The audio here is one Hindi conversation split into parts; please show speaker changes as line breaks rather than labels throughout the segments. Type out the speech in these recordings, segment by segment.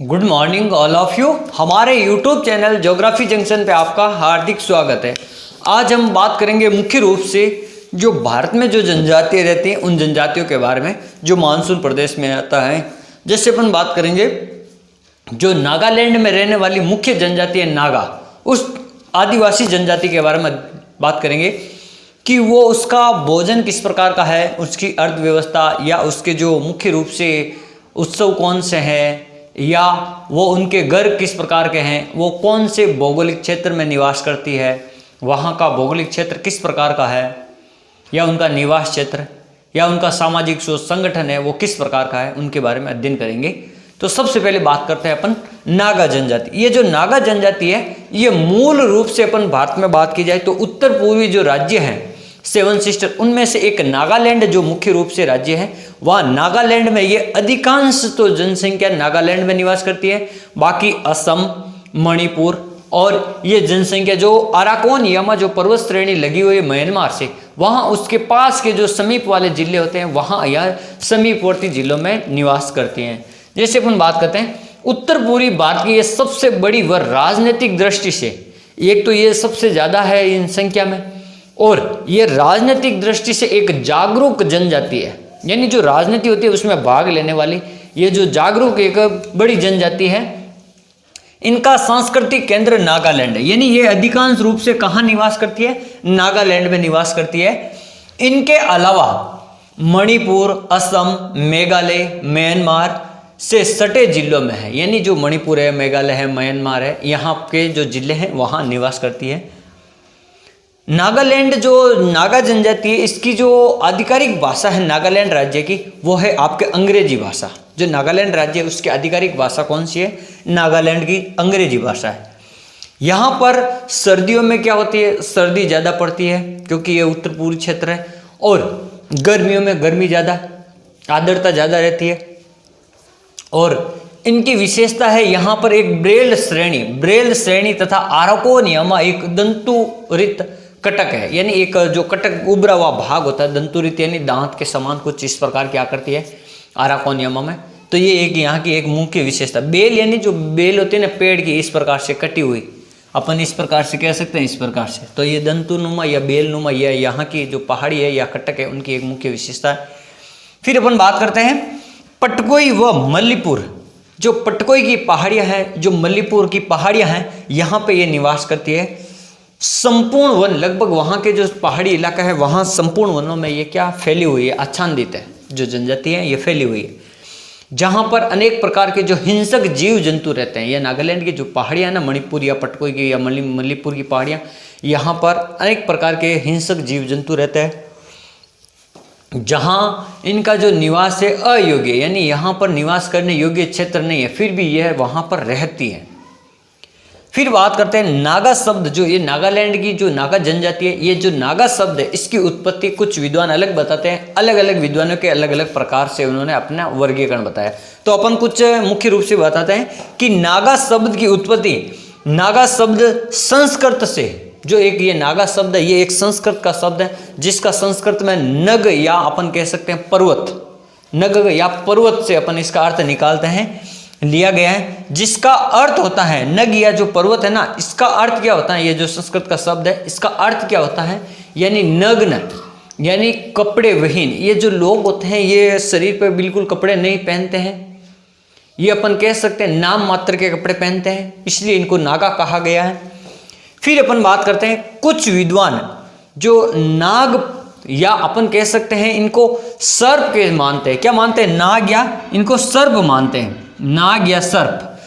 Good morning all of you. हमारे यूट्यूब चैनल ज्योग्राफी जंक्शन पे आपका हार्दिक स्वागत है। आज हम बात करेंगे मुख्य रूप से जो भारत में जो जनजातियाँ रहती हैं उन जनजातियों के बारे में जो मानसून प्रदेश में आता है। जैसे अपन बात करेंगे जो नागालैंड में रहने वाली मुख्य जनजाति है नागा, उस आदिवासी जनजाति के बारे में बात करेंगे कि वो उसका भोजन किस प्रकार का है, उसकी अर्थव्यवस्था या उसके जो मुख्य रूप से उत्सव कौन से हैं या वो उनके घर किस प्रकार के हैं, वो कौन से भौगोलिक क्षेत्र में निवास करती है, वहाँ का भौगोलिक क्षेत्र किस प्रकार का है या उनका निवास क्षेत्र या उनका सामाजिक जो संगठन है वो किस प्रकार का है, उनके बारे में अध्ययन करेंगे। तो सबसे पहले बात करते हैं अपन नागा जनजाति। ये जो नागा जनजाति है ये मूल रूप से अपन भारत में बात की जाए तो उत्तर पूर्वी जो राज्य हैं सेवन सिस्टर, उनमें से एक नागालैंड जो मुख्य रूप से राज्य है, वहाँ नागालैंड में ये अधिकांश तो जनसंख्या नागालैंड में निवास करती है। बाकी असम, मणिपुर और ये जनसंख्या जो अराकोन यामा जो पर्वत श्रेणी लगी हुई है म्यांमार से, वहाँ उसके पास के जो समीप वाले जिले होते हैं वहाँ या समीपवर्ती जिलों में निवास करती हैं। जैसे अपन बात करते हैं उत्तर पूर्वी भारत की ये सबसे बड़ी व राजनीतिक दृष्टि से, एक तो ये सबसे ज़्यादा है इन संख्या में और ये राजनीतिक दृष्टि से एक जागरूक जनजाति है, यानी जो राजनीति होती है उसमें भाग लेने वाली ये जो जागरूक एक बड़ी जनजाति है। इनका सांस्कृतिक केंद्र नागालैंड है, यानी ये अधिकांश रूप से कहाँ निवास करती है, नागालैंड में निवास करती है। इनके अलावा मणिपुर, असम, मेघालय, म्यांमार से सटे जिलों में है, यानी जो मणिपुर है, मेघालय है, म्यांमार है, यहाँ के जो जिले हैं वहाँ निवास करती है। नागालैंड जो नागा जनजाति है इसकी जो आधिकारिक भाषा है नागालैंड राज्य की वो है आपके अंग्रेजी भाषा। जो नागालैंड राज्य है उसकी आधिकारिक भाषा कौन सी है, नागालैंड की अंग्रेजी भाषा है। यहाँ पर सर्दियों में क्या होती है, सर्दी ज़्यादा पड़ती है क्योंकि ये उत्तर पूर्वी क्षेत्र है, और गर्मियों में गर्मी ज़्यादा, आर्द्रता ज़्यादा रहती है। और इनकी विशेषता है यहाँ पर एक ब्रेल श्रेणी तथा आराकोन यामा एक दंतुरित कटक है, यानी एक जो कटक उभरा हुआ भाग होता है दंतुरित यानी दांत के समान कुछ इस प्रकार की आकृति है आराकोन यामा में। तो ये एक यहाँ की एक मुख्य विशेषता। बेल यानी जो बेल होती है ना पेड़ की, इस प्रकार से कटी हुई, अपन इस प्रकार से कह सकते हैं इस प्रकार से। तो ये दंतुनुमा या बेलनुमा या यहाँ की जो पहाड़ी है या कटक है उनकी एक मुख्य विशेषता है। फिर अपन बात करते हैं पटकोई व मल्लीपुर। जो पटकोई की पहाड़ियाँ हैं, जो मल्लीपुर की पहाड़ियाँ हैं, यहाँ पे ये निवास करती है। संपूर्ण वन, लगभग वहाँ के जो पहाड़ी इलाका है वहाँ संपूर्ण वनों में ये क्या फैली हुई है, आच्छादित है। जो जनजाति है ये फैली हुई है, जहाँ पर अनेक प्रकार के जो हिंसक जीव जंतु रहते हैं। ये नागालैंड की जो पहाड़ियाँ हैं ना, मणिपुर या पटकोई की या मल्लीपुर की पहाड़ियाँ, यहाँ पर अनेक प्रकार के हिंसक जीव जंतु रहते हैं, जहाँ इनका जो निवास है अयोग्य, यानी यहाँ पर निवास करने योग्य क्षेत्र नहीं है, फिर भी यह वहाँ पर रहती है। फिर बात करते हैं नागा शब्द। जो ये नागालैंड की जो नागा जनजाति है, ये जो नागा शब्द है इसकी उत्पत्ति कुछ विद्वान अलग बताते हैं, अलग अलग विद्वानों के अलग अलग प्रकार से उन्होंने अपना वर्गीकरण बताया। तो अपन कुछ मुख्य रूप से बताते हैं कि नागा शब्द की उत्पत्ति, नागा शब्द संस्कृत से, जो एक ये नागा शब्द है ये एक संस्कृत का शब्द है जिसका संस्कृत में नग या अपन कह सकते हैं पर्वत, नग या पर्वत से अपन इसका अर्थ निकालते हैं, लिया गया है, जिसका अर्थ होता है नग या जो पर्वत है ना, इसका अर्थ क्या होता है, ये जो संस्कृत का शब्द है इसका अर्थ क्या होता है, यानी नग्न, यानी कपड़े विहीन। ये जो लोग होते हैं ये शरीर पर बिल्कुल कपड़े नहीं पहनते हैं, ये अपन कह सकते हैं नाम मात्र के कपड़े पहनते हैं, इसलिए इनको नागा कहा गया है। फिर अपन बात करते हैं कुछ विद्वान जो नाग या अपन कह सकते हैं इनको सर्प के मानते हैं। क्या मानते हैं, नाग या इनको सर्प मानते हैं, नाग या सर्प,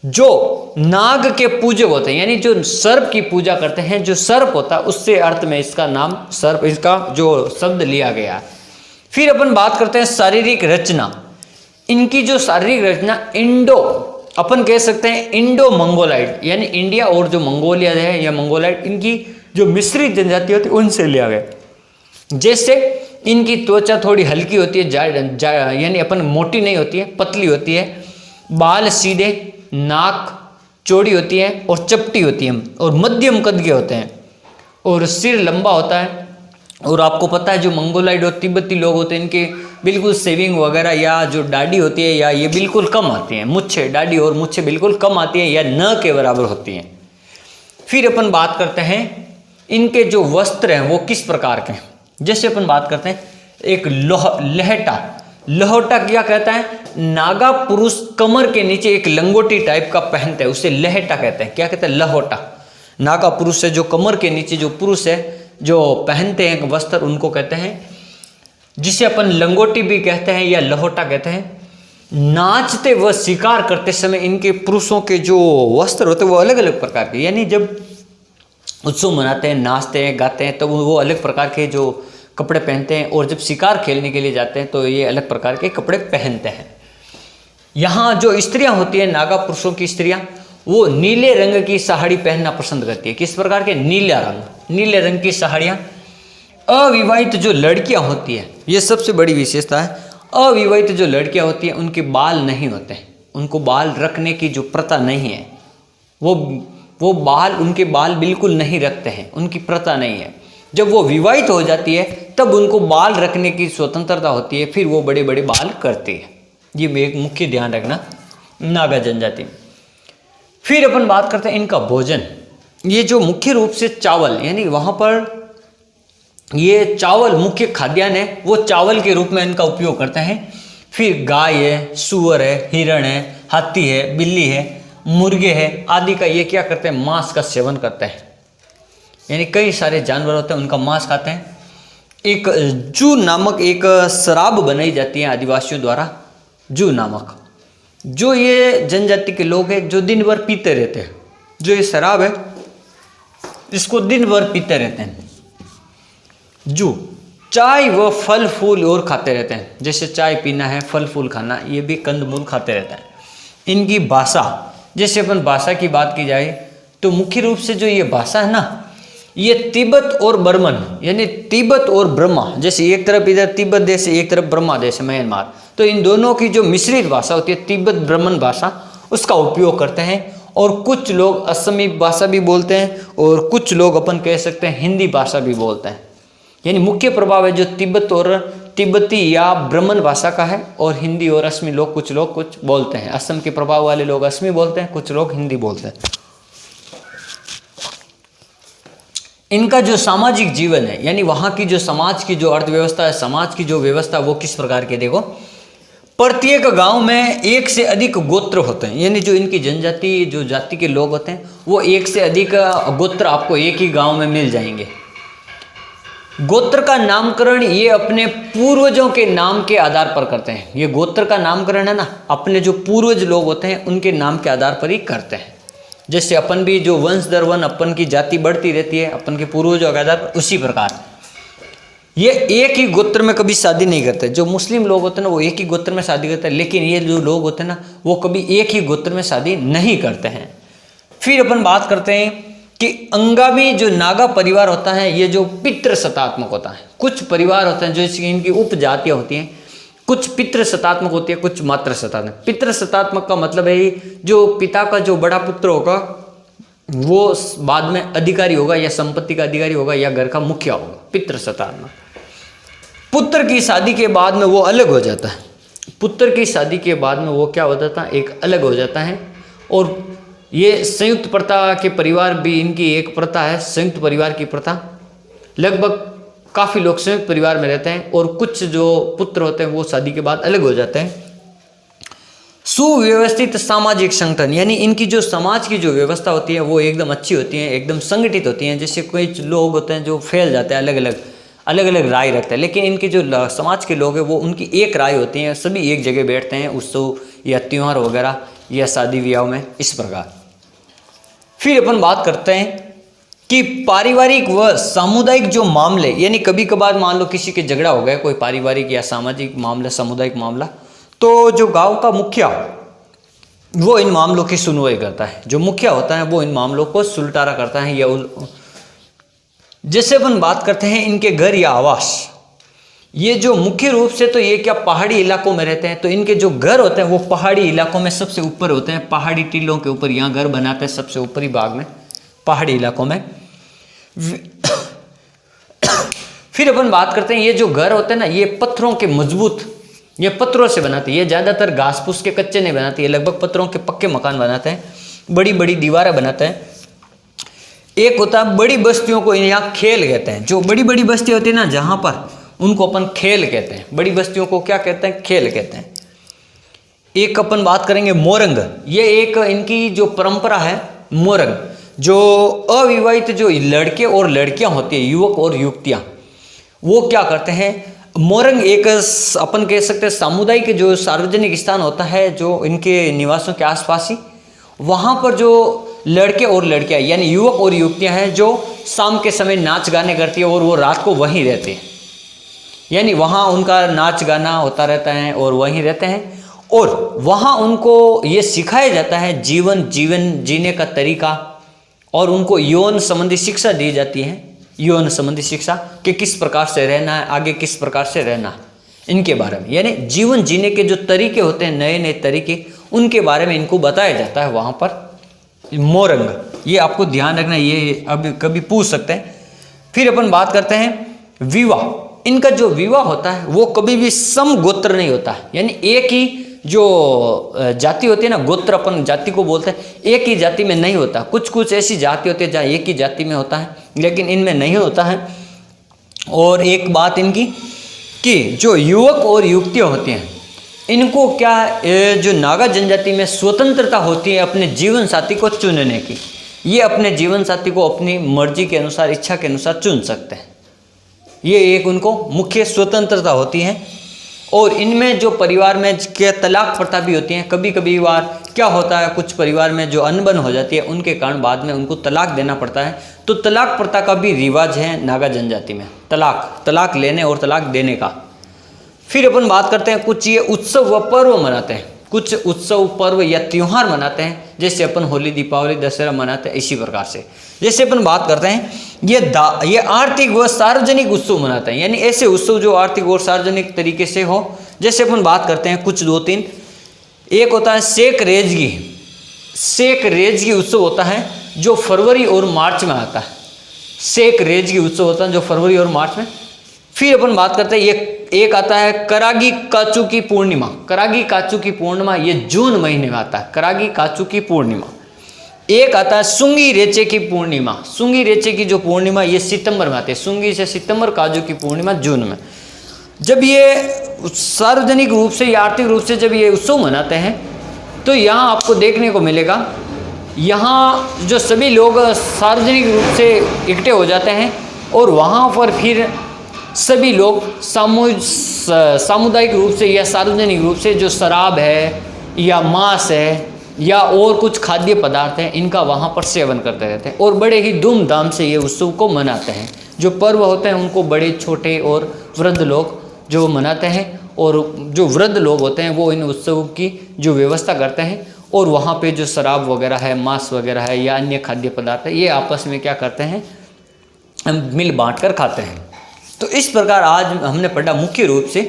जो नाग के पूजक होते हैं, यानी जो सर्प की पूजा करते हैं, जो सर्प होता है उससे अर्थ में इसका नाम सर्प, इसका जो शब्द लिया गया। फिर अपन बात करते हैं शारीरिक रचना। इनकी जो शारीरिक रचना अपन कह सकते हैं इंडो मंगोलाइड, यानी इंडिया और जो मंगोलिया है या मंगोलाइड, इनकी जो मिश्रित जनजाति होती है उनसे लिया गया। जैसे इनकी त्वचा थोड़ी हल्की होती है, यानी अपन मोटी नहीं होती है, पतली होती है, बाल सीधे, नाक चौड़ी होती है और चपटी होती है और मध्यम कद के होते हैं, और सिर लंबा होता है। और आपको पता है जो मंगोलाइड और तिब्बती लोग होते हैं इनके बिल्कुल शेविंग वगैरह या जो दाढ़ी होती है या ये बिल्कुल कम आती है, मुच्छे, दाढ़ी और मुच्छे बिल्कुल कम आती है या न के बराबर होती हैं। फिर अपन बात करते हैं इनके जो वस्त्र हैं वो किस प्रकार के हैं। जैसे अपन बात करते हैं एक लहटा, लहोटा क्या कहता है, नागा पुरुष कमर के नीचे एक लंगोटी टाइप का पहनते हैं, उसे लहटा कहते हैं। क्या कहते हैं, लहोटा। नागा पुरुष है जो कमर के नीचे जो पुरुष है जो पहनते हैं वस्त्र, उनको कहते हैं, जिसे अपन लंगोटी भी कहते हैं या लहोटा कहते हैं। नाचते व शिकार करते समय इनके पुरुषों के जो वस्त्र होते हैं वो अलग अलग प्रकार के, यानी जब उत्सव मनाते हैं, नाचते हैं, गाते हैं, तो वो अलग प्रकार के जो कपड़े पहनते हैं, और जब शिकार खेलने के लिए जाते हैं तो ये अलग प्रकार के कपड़े पहनते हैं। यहाँ जो स्त्रियां होती हैं, नागा पुरुषों की स्त्रियां, वो नीले रंग की साड़ी पहनना पसंद करती है। किस प्रकार के, नीला रंग, नीले रंग की साड़ियाँ। अविवाहित जो लड़कियां होती है, ये सबसे बड़ी विशेषता है, अविवाहित जो लड़कियां होती हैं उनके बाल नहीं होते हैं, उनको बाल रखने की जो प्रथा नहीं है, वो बाल, उनके बाल बिल्कुल नहीं रखते हैं, उनकी प्रथा नहीं है। जब वो विवाहित हो जाती है तब उनको बाल रखने की स्वतंत्रता होती है, फिर वो बड़े बड़े बाल करती है। ये भी एक मुख्य ध्यान रखना नागा जनजाति में। फिर अपन बात करते हैं इनका भोजन। ये जो मुख्य रूप से चावल, यानी वहाँ पर ये चावल मुख्य खाद्यान्न है, वो चावल के रूप में इनका उपयोग करते हैं। फिर गाय है, सुअर है, हिरण है, हाथी है, बिल्ली है, मुर्गे है आदि का ये क्या करते हैं, मांस का सेवन करते हैं। यानी कई सारे जानवर होते हैं उनका मांस खाते हैं। एक जू नामक एक शराब बनाई जाती है आदिवासियों द्वारा, जू नामक, जो ये जनजाति के लोग हैं जो दिन भर पीते रहते हैं। जो ये शराब है इसको दिन भर पीते रहते हैं। जू चाय व फल फूल और खाते रहते हैं, जैसे चाय पीना है, फल फूल खाना, ये भी कंदमूल खाते रहते हैं। इनकी भाषा, जैसे अपन भाषा की बात की जाए तो मुख्य रूप से जो ये भाषा है ना, ये तिब्बत और बर्मन, यानी तिब्बत और ब्रह्मा, जैसे एक तरफ इधर तिब्बत देश है, एक तरफ ब्रह्मा देश है, म्यांमार, तो इन दोनों की जो मिश्रित भाषा होती है तिब्बत ब्राह्मण भाषा, उसका उपयोग करते हैं। और कुछ लोग असमी भाषा भी बोलते हैं और कुछ लोग अपन कह सकते हैं हिंदी भाषा भी बोलते हैं। यानी मुख्य प्रभाव है जो तिब्बत और तिब्बती या ब्राह्मण भाषा का है, और हिंदी और असमी लोग कुछ बोलते हैं। असम के प्रभाव वाले लोग असमी बोलते हैं, कुछ लोग हिंदी बोलते हैं। इनका जो सामाजिक जीवन है, यानी वहाँ की जो समाज की जो अर्थव्यवस्था है, समाज की जो व्यवस्था, वो किस प्रकार की, देखो, प्रत्येक गांव में एक से अधिक गोत्र होते हैं। यानी जो इनकी जनजाति, जो जाति के लोग होते हैं, वो एक से अधिक गोत्र आपको एक ही गांव में मिल जाएंगे। गोत्र का नामकरण ये अपने पूर्वजों के नाम के आधार पर करते हैं। ये गोत्र का नामकरण है ना, अपने जो पूर्वज लोग होते हैं उनके नाम के आधार पर ही करते हैं। जैसे अपन भी जो वंश दर वन अपन की जाति बढ़ती रहती है अपन के पूर्वजों के आधार पर, उसी प्रकार ये एक ही गोत्र में कभी शादी नहीं करते। जो मुस्लिम लोग होते हैं ना वो एक ही गोत्र में शादी करते हैं, लेकिन ये जो लोग होते हैं ना वो कभी एक ही गोत्र में शादी नहीं करते हैं। फिर अपन बात करते हैं कि अंगामी जो नागा परिवार होता है ये जो पितृ सत्तात्मक होता है। कुछ परिवार होते हैं जो इनकी उपजातियाँ होती हैं, कुछ पितृ सत्तात्मक होती है, कुछ मातृ सत्तात्मक। पितृ सत्तात्मक का मतलब है जो पिता का जो बड़ा पुत्र होगा वो बाद में अधिकारी होगा या संपत्ति का अधिकारी होगा या घर का मुखिया होगा, पितृ सत्तात्मक। पुत्र की शादी के बाद में वो अलग हो जाता है। पुत्र की शादी के बाद में वो क्या हो जाता है, एक अलग हो जाता है। और ये संयुक्त प्रथा के परिवार भी इनकी एक प्रथा है, संयुक्त परिवार की प्रथा। लगभग काफ़ी लोग संयुक्त परिवार में रहते हैं और कुछ जो पुत्र होते हैं वो शादी के बाद अलग हो जाते हैं। सुव्यवस्थित सामाजिक संगठन, यानी इनकी जो समाज की जो व्यवस्था होती है वो एकदम अच्छी होती है, एकदम संगठित होती हैं। जैसे कोई लोग होते हैं जो फैल जाते हैं, अलग अलग राय रखते हैं, लेकिन इनके जो समाज के लोग हैं वो उनकी एक राय होती है, सभी एक जगह बैठते हैं उत्सव या त्यौहार वगैरह या शादी विवाह में, इस प्रकार। फिर अपन बात करते हैं कि पारिवारिक व सामुदायिक जो मामले, यानी कभी कभार मान लो किसी के झगड़ा हो गया, कोई पारिवारिक या सामाजिक मामला, सामुदायिक मामला, तो जो गांव का मुखिया वो इन मामलों की सुनवाई करता है। जो मुखिया होता है वो इन मामलों को सुलटारा करता है। या जैसे अपन बात करते हैं इनके घर या आवास, ये जो मुख्य रूप से तो ये क्या पहाड़ी इलाकों में रहते हैं, तो इनके जो घर होते हैं वो पहाड़ी इलाकों में सबसे ऊपर होते हैं, पहाड़ी टीलों के ऊपर यहाँ घर बनाते हैं, सबसे ऊपरी भाग में पहाड़ी इलाकों में। फिर अपन बात करते हैं ये जो घर होते हैं ना, ये पत्थरों के मजबूत ये पत्थरों से बनाते हैं, ये ज़्यादातर घास फूस के कच्चे नहीं बनाते, ये लगभग पत्थरों के पक्के मकान बनाते हैं, बड़ी बड़ी दीवारें बनाते हैं। एक होता है बड़ी बस्तियों को यहाँ खेल कहते हैं, जो बड़ी बड़ी बस्ती होती है ना जहाँ पर, उनको अपन खेल कहते हैं। बड़ी बस्तियों को क्या कहते हैं? खेल कहते हैं। एक अपन बात करेंगे मोरंग, ये एक इनकी जो परंपरा है मोरंग, जो अविवाहित जो लड़के और लड़कियां होती है, युवक और युवतियां, वो क्या करते हैं, मोरंग एक अपन कह सकते हैं सामुदायिक जो सार्वजनिक स्थान होता है जो इनके निवासों के आसपास ही, वहाँ पर जो लड़के और लड़कियां यानी युवक और युवतियां हैं जो शाम के समय नाच गाने करती है और वो रात को वहीं रहते हैं, यानी वहाँ उनका नाच गाना होता रहता है और वहीं रहते हैं, और वहाँ उनको ये सिखाया जाता है जीवन जीने का तरीका, और उनको यौन संबंधी शिक्षा दी जाती है, यौन संबंधी शिक्षा कि किस प्रकार से रहना है, आगे किस प्रकार से रहना है, इनके बारे में, यानी जीवन जीने के जो तरीके होते हैं, नए नए तरीके, उनके बारे में इनको बताया जाता है वहाँ पर मोरंग। ये आपको ध्यान रखना, ये अब कभी पूछ सकते हैं। फिर अपन बात करते हैं विवाह। इनका जो विवाह होता है वो कभी भी सम गोत्र नहीं होता, यानी एक ही जो जाति होती है ना, गोत्र अपन जाति को बोलते हैं, एक ही जाति में नहीं होता। कुछ कुछ ऐसी जाति होती है जहाँ एक ही जाति में होता है, लेकिन इनमें नहीं होता है। और एक बात इनकी कि जो युवक और युवतियाँ होती हैं, इनको क्या जो नागा जनजाति में स्वतंत्रता होती है अपने जीवन साथी को चुनने की। ये अपने जीवन साथी को अपनी मर्जी के अनुसार, इच्छा के अनुसार चुन सकते हैं, ये एक उनको मुख्य स्वतंत्रता होती है। और इनमें जो परिवार में क्या तलाक प्रथा भी होती है, कभी कभी बार क्या होता है, कुछ परिवार में जो अनबन हो जाती है उनके कारण बाद में उनको तलाक देना पड़ता है, तो तलाक प्रथा का भी रिवाज है नागा जनजाति में, तलाक लेने और तलाक देने का। फिर अपन बात करते हैं कुछ ये उत्सव व पर्व मनाते हैं, कुछ उत्सव पर्व या त्यौहार मनाते हैं, जैसे अपन होली, दीपावली, दशहरा मनाते हैं, इसी प्रकार से। जैसे अपन बात करते हैं ये आर्थिक व सार्वजनिक उत्सव मनाते हैं, यानी ऐसे उत्सव जो आर्थिक और सार्वजनिक तरीके से हो। जैसे अपन बात करते हैं कुछ दो तीन, एक होता है शेख रेजगी उत्सव होता है जो फरवरी और मार्च में आता है। शेख रेजगी उत्सव होता है जो फरवरी और मार्च में। फिर अपन बात करते हैं एक आता है करागी काचू की पूर्णिमा, ये जून महीने में आता है, करागी काचू की पूर्णिमा। एक आता है सुंगी रेचे की जो पूर्णिमा, ये सितंबर में आती है, सुंगी से सितंबर, काजू की पूर्णिमा जून में। जब ये सार्वजनिक रूप से या आर्थिक रूप से जब ये उत्सव मनाते हैं, तो यहाँ आपको देखने को मिलेगा, यहाँ जो सभी लोग सार्वजनिक रूप से इकट्ठे हो जाते हैं और वहाँ पर फिर सभी लोग सामुदायिक रूप से या सार्वजनिक रूप से जो शराब है या मांस है या और कुछ खाद्य पदार्थ हैं, इनका वहाँ पर सेवन करते रहते हैं और बड़े ही धूमधाम से ये उत्सव को मनाते हैं। जो पर्व होते हैं उनको बड़े छोटे और वृद्ध लोग जो मनाते हैं, और जो वृद्ध लोग होते हैं वो इन उत्सव की जो व्यवस्था करते हैं, और वहाँ पे जो शराब वगैरह है, मांस वगैरह है या अन्य खाद्य पदार्थ है, ये आपस में क्या करते हैं, मिल बांट कर खाते हैं। तो इस प्रकार आज हमने पढ़ा मुख्य रूप से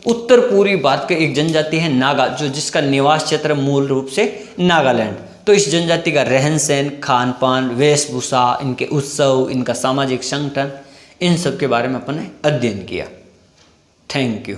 उत्तर पूर्वी भारत के एक जनजाति है नागा, जो जिसका निवास क्षेत्र मूल रूप से नागालैंड। तो इस जनजाति का रहन सहन, खान पान, वेशभूषा, इनके उत्सव, इनका सामाजिक संगठन, इन सब के बारे में अपन ने अध्ययन किया। Thank you.